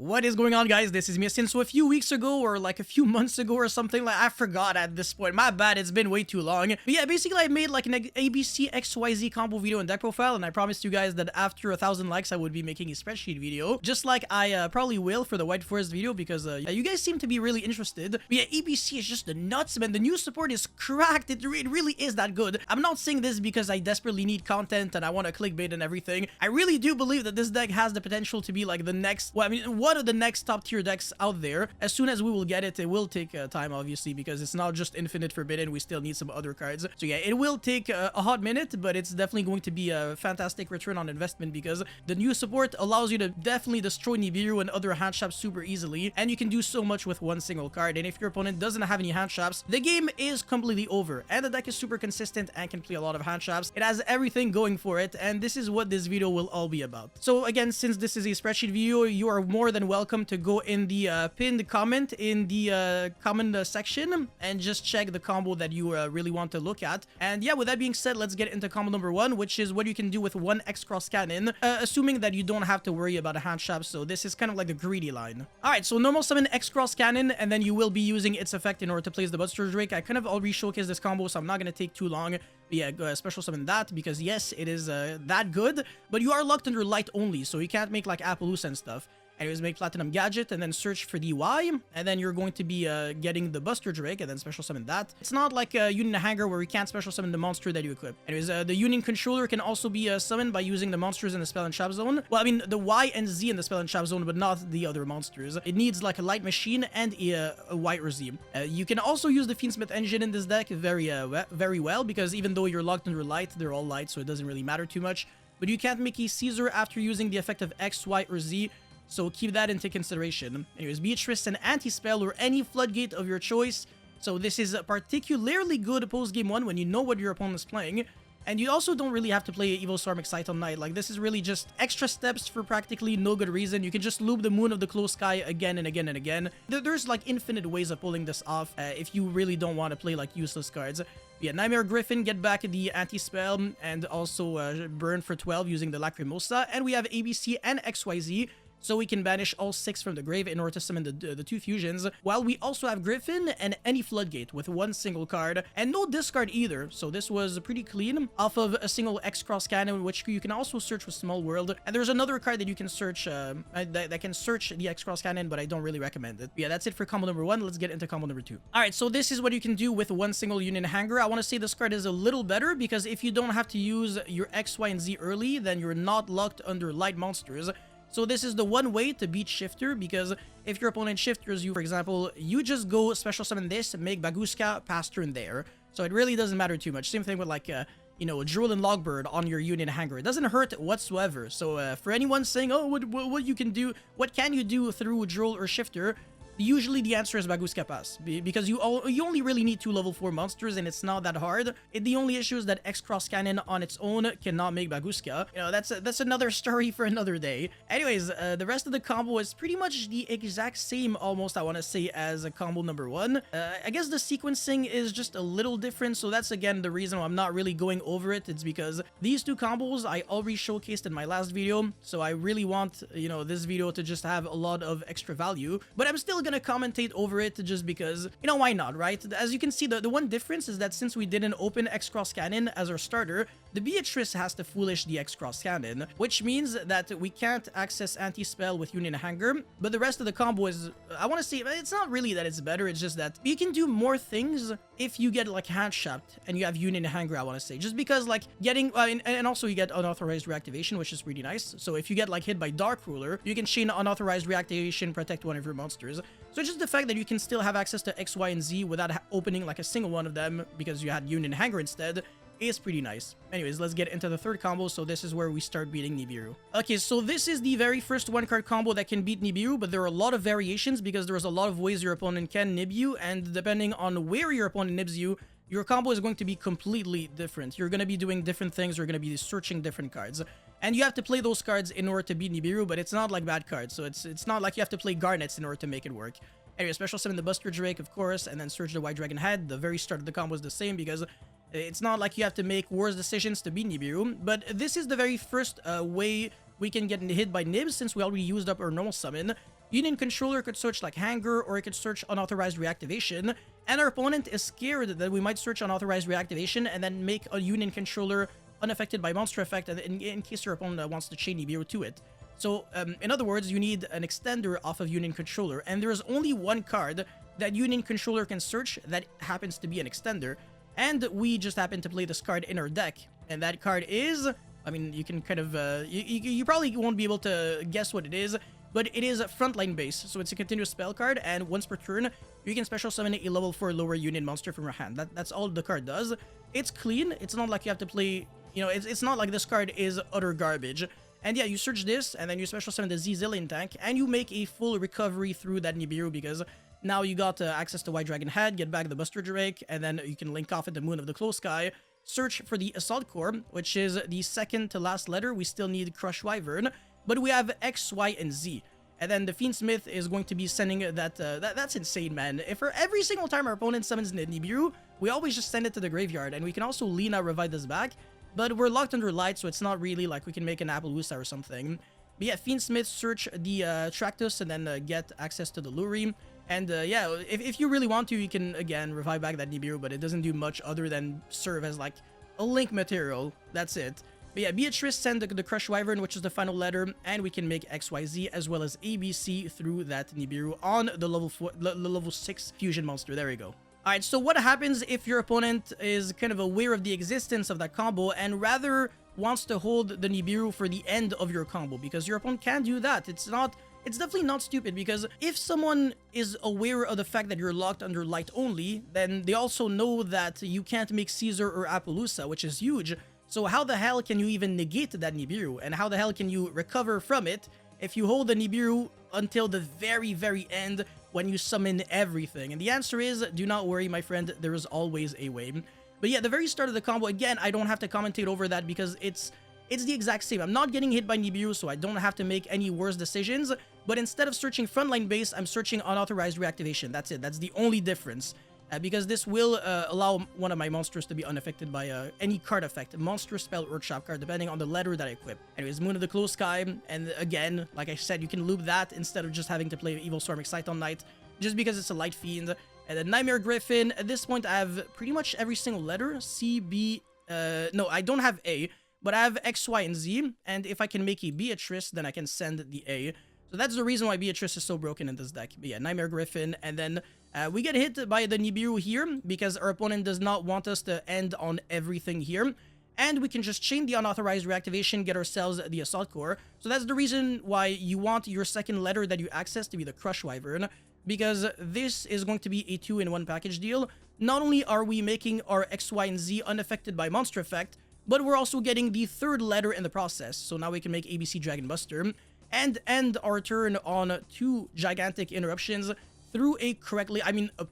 What is going on, guys? This is Miasin. So a few weeks ago, or like a few months ago or something, like I forgot at this point. My bad, it's been way too long. But yeah, basically I made like an ABC XYZ combo video and deck profile, and I promised you guys that after 1,000 likes I would be making a spreadsheet video. Just like I probably will for the White Forest video, because you guys seem to be really interested. But yeah, ABC is just the nuts, man. The new support is cracked. It really is that good. I'm not saying this because I desperately need content and I want to clickbait and everything. I really do believe that this deck has the potential to be like the next, well, I mean, one of the next top tier decks out there. As soon as we will get it, it will take time, obviously, because it's not just Infinite Forbidden. We still need some other cards. So yeah, it will take a hot minute, but it's definitely going to be a fantastic return on investment, because the new support allows you to definitely destroy Nibiru and other hand traps super easily, and you can do so much with one single card. And if your opponent doesn't have any hand traps, the game is completely over. And the deck is super consistent and can play a lot of hand traps. It has everything going for it, and this is what this video will all be about. So again, since this is a spreadsheet video, you are more than welcome to go in the pinned comment in the comment section and just check the combo that you really want to look at. And yeah, with that being said, let's get into combo number one, which is what you can do with one Xcross cannon, assuming that you don't have to worry about a hand trap. So this is kind of like the greedy line. Alright, so normal summon Xcross cannon, and then you will be using its effect in order to place the Buster Drake. I kind of already showcased this combo, so I'm not going to take too long. But yeah, special summon that, because yes, it is that good, but you are locked under light only, so you can't make like Appaloosa and stuff. Anyways, make Platinum Gadget and then search for DY, and then you're going to be getting the Buster Drake and then special summon that. It's not like Union Hangar where you can't special summon the monster that you equip. Anyways, the Union Controller can also be summoned by using the monsters in the Spell and Trap Zone. Well, I mean, the Y and Z in the Spell and Trap Zone, but not the other monsters. It needs like a Light Machine and a White Razim. You can also use the Fiendsmith Engine in this deck very well, because even though you're locked under light, they're all light, so it doesn't really matter too much. But you can't make a Caesar after using the effect of X, Y, or Z, so keep that into consideration. Anyways, Beatrice and Anti-Spell or any Floodgate of your choice. So this is a particularly good post-game one when you know what your opponent is playing. And you also don't really have to play Evil Storm Excite on Night. Like, this is really just extra steps for practically no good reason. You can just loop the Moon of the Closed Sky again and again and again. There's like infinite ways of pulling this off if you really don't want to play like useless cards. Yeah, Nightmare Griffin, get back the Anti-Spell, and also burn for 12 using the Lacrimosa. And we have ABC and XYZ, so we can banish all 6 from the grave in order to summon the 2 fusions, while we also have Griffin and any Floodgate with one single card, and no discard either, so this was pretty clean, off of a single Xcross cannon, which you can also search with Small World. And there's another card that you can search, that can search the Xcross cannon, but I don't really recommend it. But yeah, that's it for combo number 1. Let's get into combo number 2. Alright, so this is what you can do with one single Union Hangar. I want to say this card is a little better, because if you don't have to use your X, Y, and Z early, then you're not locked under light monsters. So this is the one way to beat Shifter, because if your opponent shifters you, for example, you just go special summon this, make Baguska, pass turn there. So it really doesn't matter too much. Same thing with like, you know, Droll and Logbird on your Union Hangar. It doesn't hurt whatsoever. So for anyone saying, oh, what you can do, what can you do through Droll or Shifter? Usually the answer is Baguska Pass, because you only really need 2 level 4 monsters, and it's not that hard. The only issue is that Xcross Cannon on its own cannot make Baguska. You know, that's another story for another day. Anyways, the rest of the combo is pretty much the exact same, almost, I want to say, as combo number 1. I guess the sequencing is just a little different, so that's again the reason why I'm not really going over it. It's because these 2 combos I already showcased in my last video, so I really want, you know, this video to just have a lot of extra value. But I'm still gonna commentate over it just because, you know, why not, right? As you can see, the one difference is that since we didn't open Xcross Cannon as our starter, the Beatrice has to foolish the Xcross Cannon, which means that we can't access Anti-Spell with Union Hangar, but the rest of the combo is, I want to say, it's not really that it's better, it's just that you can do more things if you get like hand trapped and you have Union Hangar, I want to say, just because like getting, and also you get unauthorized reactivation, which is pretty nice. So if you get like hit by Dark Ruler, you can chain unauthorized reactivation, protect one of your monsters. So just the fact that you can still have access to X, Y, and Z without opening like a single one of them because you had Union Hangar instead is pretty nice. Anyways, let's get into the third combo. So this is where we start beating Nibiru. Okay, so this is the very first 1-card combo that can beat Nibiru, but there are a lot of variations because there's a lot of ways your opponent can nib you, and depending on where your opponent nibs you, your combo is going to be completely different. You're going to be doing different things, you're going to be searching different cards. And you have to play those cards in order to beat Nibiru, but it's not like bad cards, so it's not like you have to play Garnets in order to make it work. Anyway, special summon the Buster Drake, of course, and then search the White Dragon Head. The very start of the combo is the same because it's not like you have to make worse decisions to beat Nibiru, but this is the very first way we can get hit by Nibs since we already used up our normal summon. Union Controller could search like Hangar, or it could search Unauthorized Reactivation, and our opponent is scared that we might search Unauthorized Reactivation and then make a Union Controller unaffected by Monster Effect in case your opponent wants to chain Nibiru to it. So, in other words, you need an extender off of Union Controller, and there is only one card that Union Controller can search that happens to be an extender, and we just happen to play this card in our deck, and that card is, I mean, you can kind of, you probably won't be able to guess what it is, but it is Frontline base, so it's a continuous spell card, and once per turn, you can special summon a level 4 lower Union monster from your hand. That's all the card does. It's clean, it's not like you have to play, you know, it's not like this card is utter garbage. And yeah, you search this, and then you special summon the Z-Zillion tank, and you make a full recovery through that Nibiru, because now you got access to White Dragon Head, get back the Buster Drake, and then you can link off at the Moon of the Close Sky, search for the Assault Core, which is the second to last letter. We still need Crush Wyvern, but we have X, Y, and Z. And then the Fiendsmith is going to be sending that, that's insane, man. If for every single time our opponent summons Nibiru, we always just send it to the graveyard, and we can also Lina revive this back. But we're locked under light, so it's not really like we can make an Appaloosa or something. But yeah, Fiendsmith, search the Tractus, and then get access to the Luri. And yeah, if you really want to, you can, again, revive back that Nibiru, but it doesn't do much other than serve as, like, a link material. That's it. But yeah, Beatrice, send the Crush Wyvern, which is the final letter, and we can make XYZ as well as ABC through that Nibiru on the level 6 fusion monster. There we go. Alright, so what happens if your opponent is kind of aware of the existence of that combo and rather wants to hold the Nibiru for the end of your combo? Because your opponent can do that. It's definitely not stupid, because if someone is aware of the fact that you're locked under light only, then they also know that you can't make Caesar or Appaloosa, which is huge. So how the hell can you even negate that Nibiru? And how the hell can you recover from it if you hold the Nibiru until the very, very end when you summon everything? And the answer is, do not worry, my friend, there is always a way. But yeah, the very start of the combo, again, I don't have to commentate over that because it's the exact same. I'm not getting hit by Nibiru, so I don't have to make any worse decisions. But instead of searching Frontline base, I'm searching Unauthorized Reactivation. That's it. That's the only difference. Because this will allow one of my monsters to be unaffected by any card effect, monster, spell, or trap card, depending on the letter that I equip. Anyways, Moon of the Close Sky, and again, like I said, you can loop that instead of just having to play Evil Storm Excite on Night, just because it's a light fiend. And then Nightmare Griffin, at this point I have pretty much every single letter, C, B, no, I don't have A, but I have X, Y, and Z, and if I can make a Beatrice, then I can send the A. So that's the reason why Beatrice is so broken in this deck. But yeah, Nightmare Griffin, and then we get hit by the Nibiru here because our opponent does not want us to end on everything here. And we can just chain the Unauthorized Reactivation, get ourselves the Assault Core. So that's the reason why you want your second letter that you access to be the Crush Wyvern, because this is going to be a 2-in-1 package deal. Not only are we making our X, Y, and Z unaffected by Monster Effect, but we're also getting the third letter in the process. So now we can make ABC Dragon Buster and end our turn on 2 gigantic interruptions through a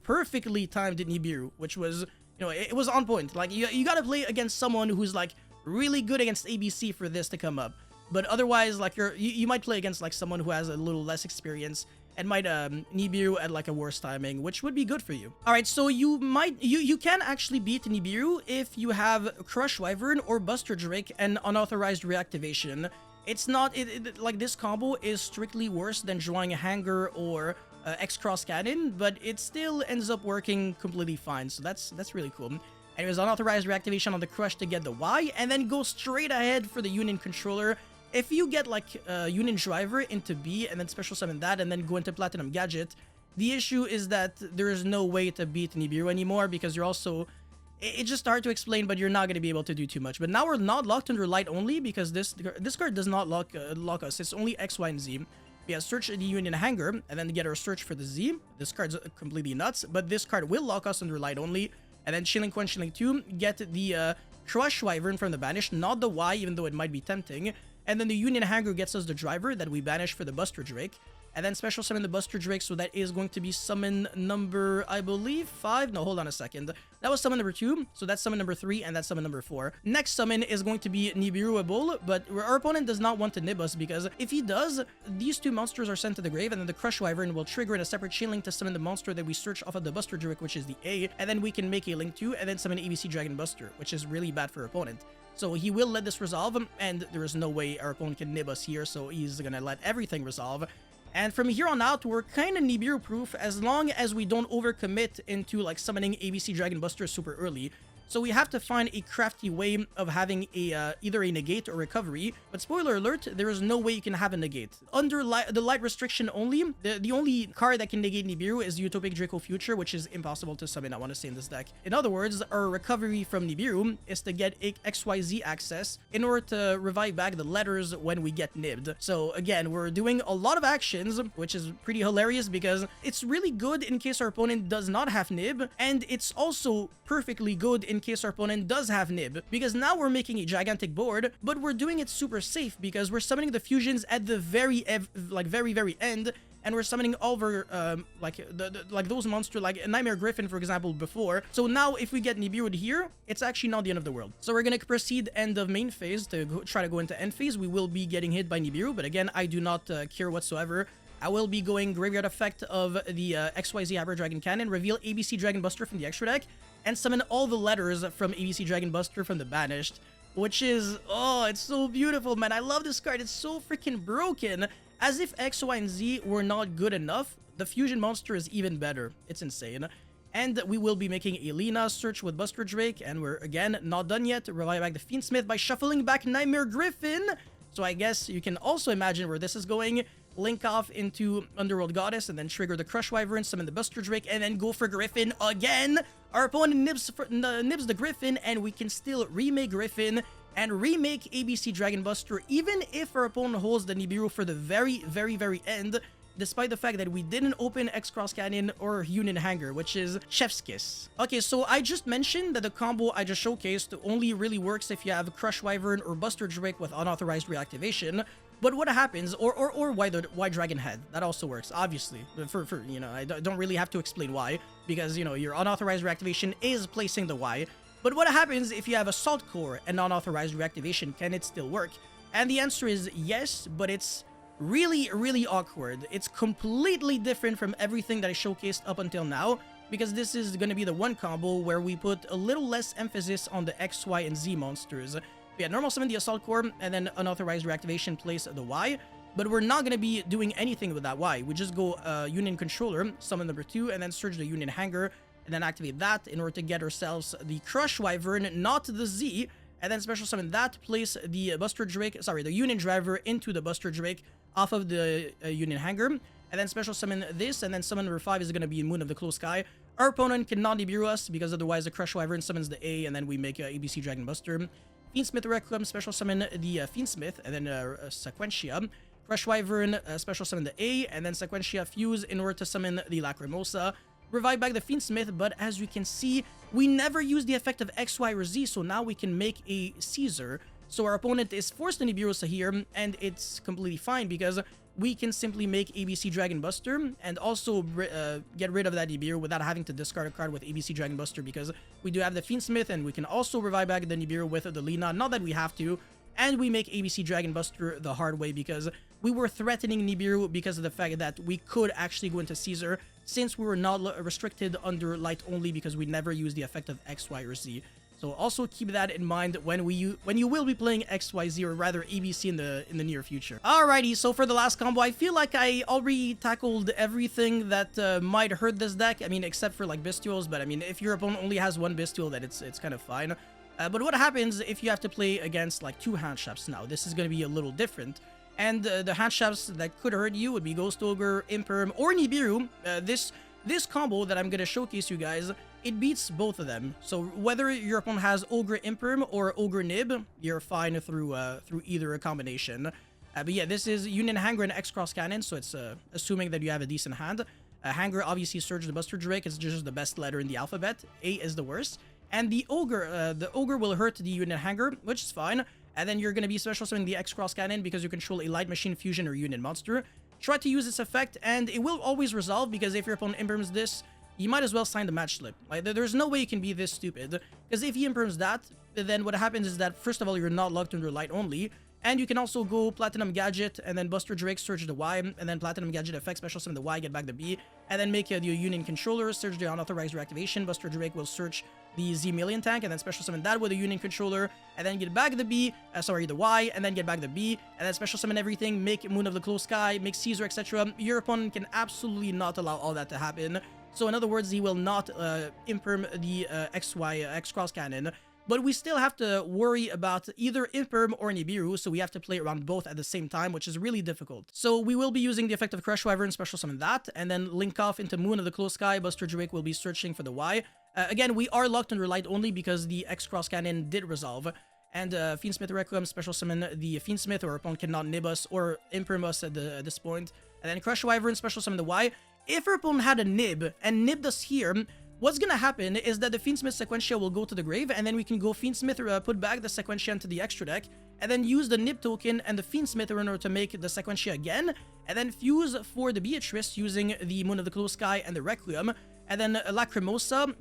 perfectly timed Nibiru, which was, you know, it was on point. Like, you gotta play against someone who's, like, really good against ABC for this to come up. But otherwise, like, you might play against, like, someone who has a little less experience and might Nibiru at, like, a worse timing, which would be good for you. Alright, so you can actually beat Nibiru if you have Crush Wyvern or Buster Drake and Unauthorized Reactivation. It's not, like, this combo is strictly worse than drawing a Hangar or Xcross Cannon, but it still ends up working completely fine, so that's really cool. Anyways, Unauthorized Reactivation on the Crush to get the Y, and then go straight ahead for the Union Controller. If you get, like, Union Driver into B, and then special summon that, and then go into Platinum Gadget, the issue is that there is no way to beat Nibiru anymore, because you're also... It's just hard to explain, but you're not going to be able to do too much. But now we're not locked under light only, because this card does not lock us. It's only X, Y, and Z. Yeah, search the Union Hangar, and then get our search for the Z. This card's completely nuts, but this card will lock us under light only. And then Chilling 1, Chilling 2, get the Crush Wyvern from the banish, not the Y, even though it might be tempting. And then the Union Hangar gets us the driver that we banish for the Buster Drake. And then special summon the Buster Drake, so that is going to be summon number, I believe, 5? No, hold on a second. That was summon number 2, so that's summon number 3, and that's summon number 4. Next summon is going to be Nibiruable, but our opponent does not want to nib us, because if he does, these 2 monsters are sent to the grave, and then the Crush Wyvern will trigger in a separate chain link to summon the monster that we search off of the Buster Drake, which is the A, and then we can make a link 2, and then summon ABC Dragon Buster, which is really bad for our opponent. So he will let this resolve, and there is no way our opponent can nib us here, so he's gonna let everything resolve. And from here on out, we're kind of Nibiru proof as long as we don't overcommit into like summoning ABC Dragon Buster super early. So we have to find a crafty way of having a either a negate or recovery. But spoiler alert, there is no way you can have a negate. Under the light restriction only, the only card that can negate Nibiru is Utopic Draco Future, which is impossible to summon, I want to say, in this deck. In other words, our recovery from Nibiru is to get XYZ access in order to revive back the letters when we get nibbed. So again, we're doing a lot of actions, which is pretty hilarious because it's really good in case our opponent does not have nib, and it's also perfectly good in case our opponent does have nib, because now we're making a gigantic board, but we're doing it super safe because we're summoning the fusions at the very end, and we're summoning all of our like those monsters like a Nightmare Griffin, for example, before. So now if we get Nibiru here, it's actually not the end of the world. So we're gonna proceed end of main phase to try to go into end phase. We will be getting hit by Nibiru, but again, I do not care whatsoever. I will be going Graveyard Effect of the XYZ Hyper Dragon Cannon, reveal ABC Dragon Buster from the extra deck, and summon all the letters from ABC Dragon Buster from the Banished, which is, oh, it's so beautiful, man. I love this card. It's so freaking broken. As if X, Y, and Z were not good enough, the fusion monster is even better. It's insane. And we will be making a Lina search with Buster Drake, and we're, again, not done yet. Revive back the Fiendsmith by shuffling back Nightmare Griffin. So I guess you can also imagine where this is going. Link off into Underworld Goddess, and then trigger the Crush Wyvern, summon the Buster Drake, and then go for Griffin again. Our opponent nibs the Griffin, and we can still remake Griffin and remake ABC Dragon Buster, even if our opponent holds the Nibiru for the very end, despite the fact that we didn't open Xcross Cannon or Union Hangar, which is chef's kiss. Okay, so I just mentioned that the combo I just showcased only really works if you have Crush Wyvern or Buster Drake with unauthorized reactivation. But what happens, or why Dragon Head? That also works, obviously. For you know, I don't really have to explain why, because, you know, your unauthorized reactivation is placing the Y. But what happens if you have Assault Core and unauthorized reactivation? Can it still work? And the answer is yes, but it's really awkward. It's completely different from everything that I showcased up until now, because this is going to be the one combo where we put a little less emphasis on the X, Y, and Z monsters. Yeah, normal summon the Assault Core, and then unauthorized reactivation place the Y, but we're not going to be doing anything with that Y. We just go Union Controller, summon number 2, and then search the Union Hangar, and then activate that in order to get ourselves the Crush Wyvern, not the Z, and then special summon that, place the Buster Drake, sorry, the Union Driver into the Buster Drake off of the Union Hangar, and then special summon this, and then summon number 5 is going to be Moon of the Close Sky. Our opponent cannot Nibiru us, because otherwise the Crush Wyvern summons the A, and then we make ABC Dragon Buster. Fiendsmith Requiem, special summon the Fiendsmith, and then Sequentia. Crush Wyvern, special summon the A, and then Sequentia Fuse in order to summon the Lacrimosa. Revive back the Fiendsmith, but as you can see, we never use the effect of X, Y, or Z, so now we can make a Caesar. So our opponent is forced to Nibiru here, and it's completely fine because we can simply make ABC Dragon Buster and also get rid of that Nibiru without having to discard a card with ABC Dragon Buster, because we do have the Fiendsmith, and we can also revive back the Nibiru with the Lina, not that we have to, and we make ABC Dragon Buster the hard way because we were threatening Nibiru because of the fact that we could actually go into Caesar since we were not restricted under Light only because we never used the effect of X, Y, or Z. So also keep that in mind when you will be playing XYZ, or rather ABC in the near future. Alrighty, so for the last combo, I feel like I already tackled everything that might hurt this deck. I mean, except for like Bestials, but I mean, if your opponent only has one Bestial, then it's kind of fine. But what happens if you have to play against like 2 Handshafts now? This is going to be a little different. And the Handshafts that could hurt you would be Ghost Ogre, Imperm, or Nibiru. This combo that I'm going to showcase you guys, it beats both of them. So whether your opponent has Ogre Imperm or Ogre Nib, you're fine through either combination. But yeah, this is Union Hangar and Xcross Cannon, so it's assuming that you have a decent hand. Hangar obviously Surge the Buster Drake, it's just the best letter in the alphabet. A is the worst. And the Ogre will hurt the Union Hangar, which is fine. And then you're going to be special summoning the Xcross Cannon because you control a Light Machine, Fusion, or Union monster. Try to use this effect, and it will always resolve, because if your opponent imperms this, you might as well sign the match slip. Like, there's no way you can be this stupid, because if he imperms that, then what happens is that, first of all, you're not locked under Light only, And you can also go Platinum Gadget, and then Buster Drake, search the Y, and then Platinum Gadget effect, special summon the Y, get back the B, and then make the Union Controller, search the unauthorized reactivation. Buster Drake will search the Z Million tank, and then special summon that with the Union Controller, and then get back the B, the Y, and then get back the B, and then special summon everything, make Moon of the Close Sky, make Caesar, etc. Your opponent can absolutely not allow all that to happen. So in other words, he will not imperm the Xcross cannon. But we still have to worry about either Imperm or Nibiru, so we have to play around both at the same time, which is really difficult. So we will be using the effect of Crush Wyvern, special summon that, and then link off into Moon of the Close Sky. Buster Drake will be searching for the Y. Again, we are locked under light only because the X-Cross Cannon did resolve. And Fiendsmith Requiem, special summon the Fiendsmith, or our opponent cannot nib us or Imperm us at this point. And then Crush Wyvern, special summon the Y. If our opponent had a nib and nibbed us here, what's gonna happen is that the Fiendsmith Sequentia will go to the grave, and then we can go Fiendsmith, put back the Sequentia into the extra deck, and then use the Nib token and the Fiendsmith in order to make the Sequentia again, and then fuse for the Beatrice using the Moon of the Close Sky and the Requiem, and then Lacrimosa,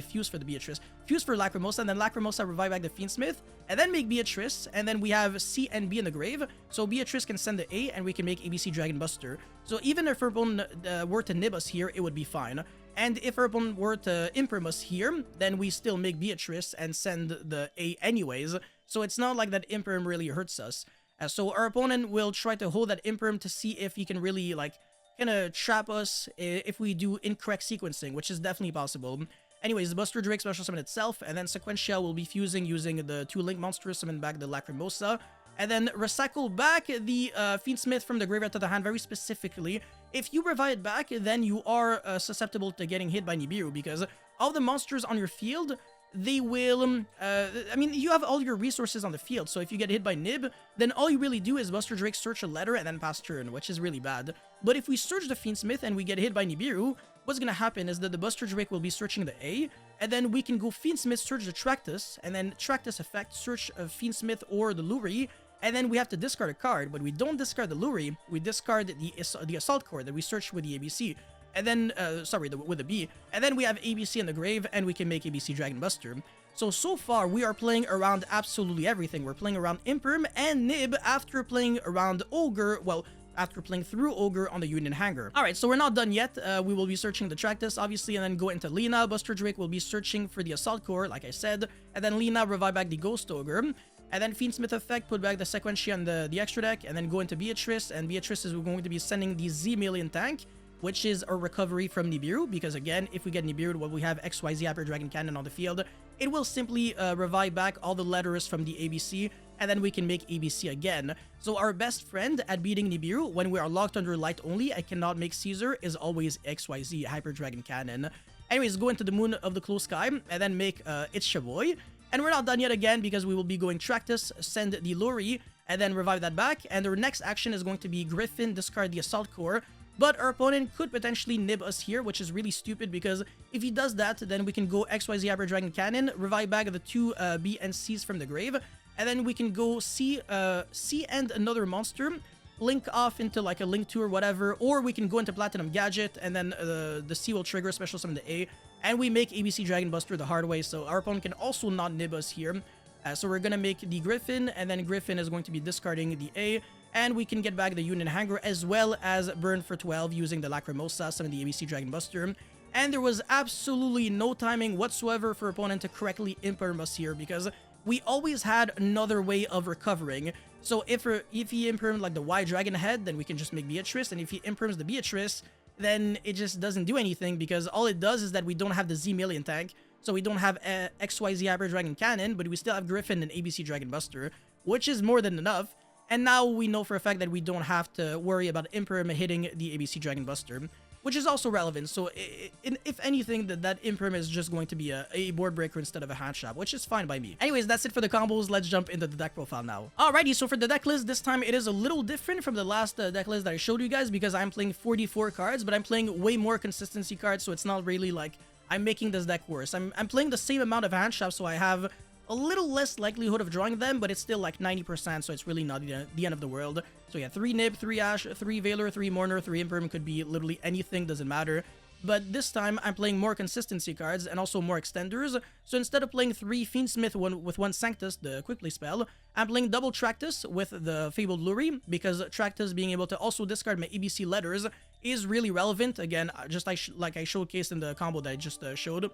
fuse for the Beatrice, fuse for Lacrimosa, and then Lacrimosa revive back the Fiendsmith, and then make Beatrice, and then we have C and B in the grave, so Beatrice can send the A, and we can make ABC Dragon Buster. So even if our opponent were to nib us here, it would be fine. And if our opponent were to Imperm us here, then we still make Beatrice and send the A anyways, so it's not like that Imperm really hurts us. So our opponent will try to hold that Imperm to see if he can really, like, kind of trap us if we do incorrect sequencing, which is definitely possible. Anyways, the Buster Drake special summon itself, and then Sequentia will be fusing using the 2 Link monsters, summon back the Lacrimosa, and then recycle back the Fiendsmith from the graveyard to the hand very specifically. If you revive it back, then you are susceptible to getting hit by Nibiru, because all the monsters on your field, they will, I mean, you have all your resources on the field, so if you get hit by Nib, then all you really do is Buster Drake search a letter and then pass turn, which is really bad. But if we search the Fiendsmith and we get hit by Nibiru, what's gonna happen is that the Buster Drake will be searching the A, and then we can go Fiendsmith, search the Tractus, and then Tractus effect, search a Fiendsmith or the Luri, and then we have to discard a card, but we don't discard the Luri, we discard the Assault Core that we searched with the ABC, and then, with the B, and then we have ABC in the grave, and we can make ABC Dragon Buster. So far, we are playing around absolutely everything. We're playing around Imperm and Nib after playing around Ogre, well, after playing through Ogre on the Union Hangar. Alright, so we're not done yet. We will be searching the Tractus, obviously, and then go into Lena. Buster Drake will be searching for the Assault Core, like I said, and then Lena revive back the Ghost Ogre. And then Fiendsmith effect, put back the Sequentia and the extra deck, and then go into Beatrice, and Beatrice is going to be sending the Z Million tank, which is a recovery from Nibiru, because again, if we get Nibiru while we have XYZ Hyper Dragon Cannon on the field, it will simply revive back all the letters from the ABC, and then we can make ABC again. So our best friend at beating Nibiru, when we are locked under light only and cannot make Caesar, is always XYZ Hyper Dragon Cannon. Anyways, go into the Moon of the Close Sky, and then make It's Shavoy. And we're not done yet again, because we will be going Tractus, send the Luri, and then revive that back, and our next action is going to be Griffin, discard the Assault Core. But our opponent could potentially nib us here, which is really stupid, because if he does that, then we can go XYZ Hyper Dragon Cannon, revive back the 2 B and C's from the grave, and then we can go C and another monster, link off into like a Link 2 or whatever, or we can go into Platinum Gadget, and then the C will trigger, special summon the A, and we make ABC Dragon Buster the hard way, so our opponent can also not nib us here. So we're gonna make the Griffin, and then Griffin is going to be discarding the A, and we can get back the Union Hangar as well as burn for 12 using the Lacrimosa, summon the ABC Dragon Buster. And there was absolutely no timing whatsoever for opponent to correctly imperm us here, because we always had another way of recovering. So if he impermed like the Y Dragon Head, then we can just make Beatrice, and if he imperms the Beatrice, then it just doesn't do anything, because all it does is that we don't have the Z Million tank, so we don't have XYZ Hyper Dragon Cannon, but we still have Griffin and ABC Dragon Buster, which is more than enough. And now we know for a fact that we don't have to worry about Imperm hitting the ABC Dragon Buster, which is also relevant. So if anything, that Imperm is just going to be a board breaker instead of a hand shop, which is fine by me. Anyways, that's it for the combos. Let's jump into the deck profile now. Alrighty, so for the deck list, this time it is a little different from the last deck list that I showed you guys, because I'm playing 44 cards, but I'm playing way more consistency cards, so it's not really like I'm making this deck worse. I'm playing the same amount of hand shops, so I have a little less likelihood of drawing them, but it's still like 90%, so it's really not the end of the world. So yeah, 3 Nib, 3 Ash, 3 Veiler, 3 Mourner, 3 Imperm, could be literally anything, doesn't matter. but this time I'm playing more consistency cards and also more extenders. So instead of playing 3 Fiendsmith with 1 Sanctus, the quick play spell, I'm playing double Tractus with the Fabled Lurie, because Tractus being able to also discard my ABC letters is really relevant, again, just like I showcased in the combo that I just showed.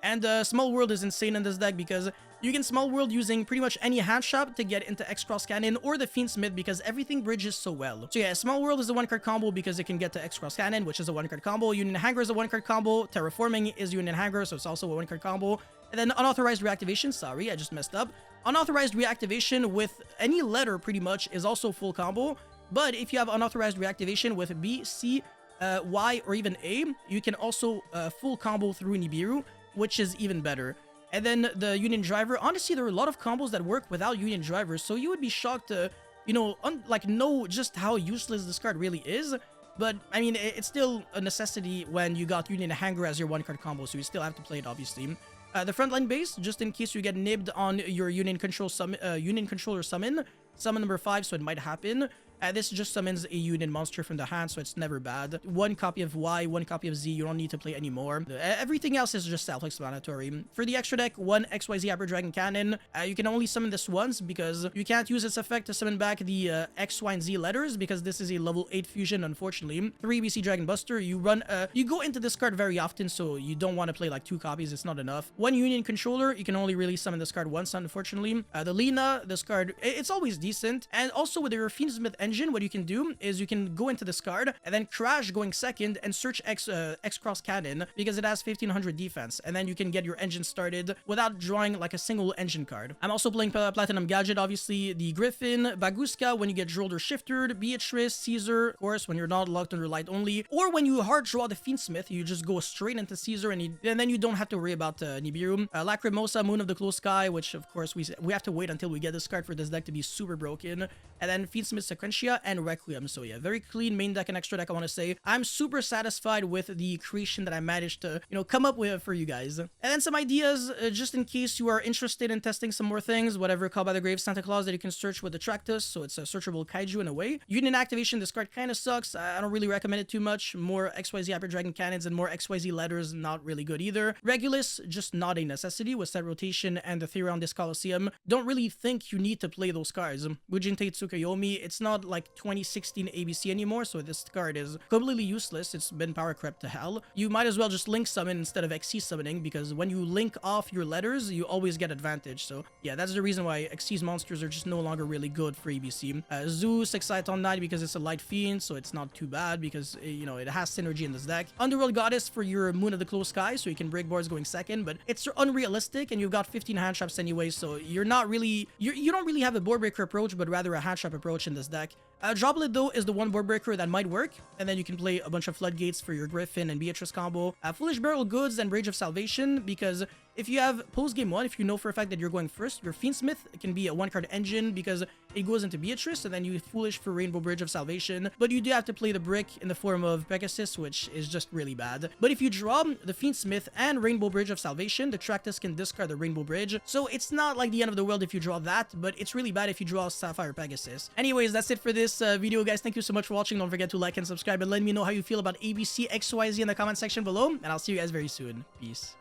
And Small World is insane in this deck because you can Small World using pretty much any hand shop to get into Xcross Cannon or the Fiendsmith because everything bridges so well. So yeah, Small World is a 1-card combo because it can get to Xcross Cannon, which is a 1-card combo. Union Hangar is a 1-card combo. Terraforming is Union Hangar, so it's also a 1-card combo. And then Unauthorized Reactivation, sorry, I just messed up. Unauthorized Reactivation with any letter pretty much is also full combo. But if you have Unauthorized Reactivation with B, C, Y, or even A, you can also full combo through Nibiru, which is even better. And then the Union Driver, honestly, there are a lot of combos that work without Union Drivers, so you would be shocked to, you know, know just how useless this card really is. But, I mean, it's still a necessity when you got Union Hangar as your 1-card combo, so you still have to play it, obviously. The frontline base, just in case you get nibbed on your Union Controller summon number 5, so it might happen. This just summons a Union monster from the hand, so it's never bad. 1 copy of Y, 1 copy of Z, you don't need to play anymore. Everything else is just self-explanatory. For the extra deck, 1 XYZ Hyper Dragon Cannon. You can only summon this once because you can't use its effect to summon back the X, Y, and Z letters because this is a level 8 fusion, unfortunately. 3 BC Dragon Buster. You go into this card very often, so you don't want to play like 2 copies, it's not enough. 1 Union Controller, you can only really summon this card once, unfortunately. The Lena, this card, it's always decent. And also with your Fiendsmith engine, what you can do is you can go into this card and then crash going second and search Xcross Cannon because it has 1500 defense, and then you can get your engine started without drawing like a single engine card. I'm also playing Platinum Gadget, obviously, the Griffin, Baguska when you get drilled or shifted, Beatrice, Caesar, of course, when you're not locked under light only, or when you hard draw the Fiendsmith, you just go straight into Caesar and then you don't have to worry about Nibiru. Lacrimosa, Moon of the Close Sky, which of course we have to wait until we get this card for this deck to be super broken, and then Fiendsmith Sequentia and Requiem. So yeah, very clean main deck and extra deck, I want to say. I'm super satisfied with the creation that I managed to, you know, come up with for you guys. And then some ideas, just in case you are interested in testing some more things, whatever, Call by the Grave Santa Claus that you can search with the Tractus, so it's a searchable kaiju in a way. Union Activation, this card kind of sucks. I don't really recommend it too much. More XYZ Hyper Dragon Cannons and more XYZ letters, not really good either. Regulus, just not a necessity with set rotation and the Theory on this Colosseum. Don't really think you need to play those cards. Bujintei Tsukuyomi, it's not like 2016 ABC anymore, so this card is completely useless. It's been power crept to hell. You might as well just link summon instead of XC summoning, because when you link off your letters, you always get advantage. So yeah, that's the reason why XC's monsters are just no longer really good for ABC. Zeus, Exciton Knight, because it's a light fiend, so it's not too bad because, you know, it has synergy in this deck. Underworld Goddess for your Moon of the Close Sky, so you can break boards going second, but it's unrealistic and you've got 15 hand traps anyway, so you're not really, you don't really have a board breaker approach, but rather a hand trap approach in this deck. Droplet though is the one board breaker that might work, and then you can play a bunch of Floodgates for your Griffin and Beatrice combo. Foolish Burial Goods and Rage of Salvation, because if you have post game 1, if you know for a fact that you're going first, your Fiendsmith can be a 1-card engine because it goes into Beatrice, and then you Foolish for Rainbow Bridge of Salvation, but you do have to play the brick in the form of Pegasus, which is just really bad. But if you draw the Fiendsmith and Rainbow Bridge of Salvation, the Tractus can discard the Rainbow Bridge, so it's not like the end of the world if you draw that, but it's really bad if you draw Sapphire Pegasus. Anyways, that's it for this video, guys. Thank you so much for watching. Don't forget to like and subscribe, and let me know how you feel about ABC XYZ in the comment section below, and I'll see you guys very soon. Peace.